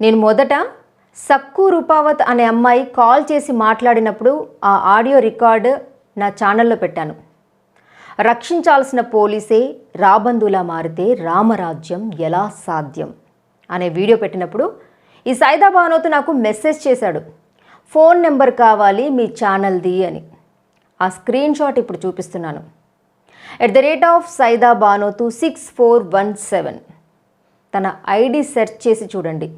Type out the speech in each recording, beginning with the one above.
నేను మొదట సక్కు రూపావత్ అనే అమ్మాయి కాల్ చేసి మాట్లాడినప్పుడు ఆ ఆడియో రికార్డు నా ఛానల్లో పెట్టాను. రక్షించాల్సిన పోలీసే రాబందులా మారితే రామరాజ్యం ఎలా సాధ్యం అనే వీడియో పెట్టినప్పుడు ఈ సైదా బానోతు నాకు మెసేజ్ చేశాడు, ఫోన్ నెంబర్ కావాలి మీ ఛానల్ది అని. ఆ స్క్రీన్ షాట్ ఇప్పుడు చూపిస్తున్నాను. @సైదా బానోతు 6417 తన ఐడి సెర్చ్ చేసి చూడండి.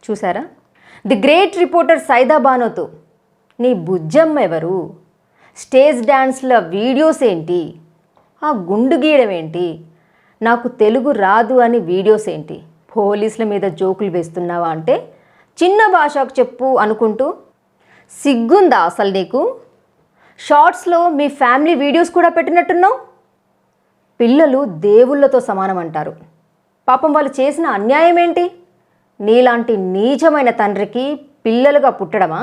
చూసారా? The great reporter Saida Banothu. నీ బుజ్జమ్మ ఎవరు? స్టేజ్ డ్యాన్స్ల వీడియోస్ ఏంటి? ఆ గుండు గీయడం ఏంటి? నాకు తెలుగు రాదు అని వీడియోస్ ఏంటి? పోలీసుల మీద జోకులు వేస్తున్నావా అంటే చిన్న భాషకు చెప్పు అనుకుంటూ సిగ్గుందా అసలు నీకు? షార్ట్స్లో మీ ఫ్యామిలీ వీడియోస్ కూడా పెట్టినట్టున్నావు. పిల్లలు దేవుళ్ళతో సమానం అంటారు. పాపం వాళ్ళు చేసిన అన్యాయం ఏంటి? నీలాంటి నీచమైన తండ్రికి పిల్లలుగా పుట్టడమా?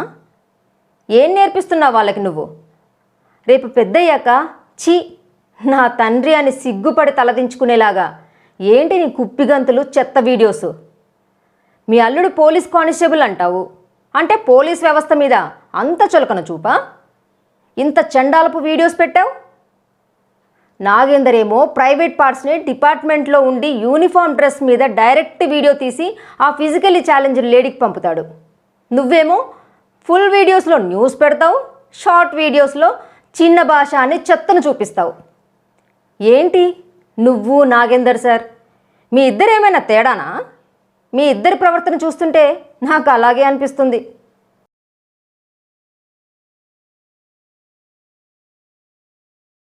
ఏం నేర్పిస్తున్నావు వాళ్ళకి నువ్వు? రేపు పెద్దయ్యాక ఛీ నా తండ్రి అని సిగ్గుపడి తలదించుకునేలాగా ఏంటి నీ కుప్పిగంతులు చెత్త వీడియోసు? మీ అల్లుడు పోలీస్ కానిస్టేబుల్ అంటావు, అంటే పోలీస్ వ్యవస్థ మీద అంత చులకన చూపా? ఇంత చండాలపు వీడియోస్ పెట్టావు. నాగేందర్ ఏమో ప్రైవేట్ పార్ట్స్ని డిపార్ట్మెంట్లో ఉండి యూనిఫామ్ డ్రెస్ మీద డైరెక్ట్ వీడియో తీసి ఆ ఫిజికల్లీ ఛాలెంజ్ లేడీకి పంపుతాడు. నువ్వేమో ఫుల్ వీడియోస్లో న్యూస్ పెడతావు, షార్ట్ వీడియోస్లో చిన్న భాష అని చెత్తను చూపిస్తావు. ఏంటి నువ్వు నాగేందర్ సార్, మీ ఇద్దరేమైనా తేడానా? మీ ఇద్దరి ప్రవర్తన చూస్తుంటే నాకు అలాగే అనిపిస్తుంది.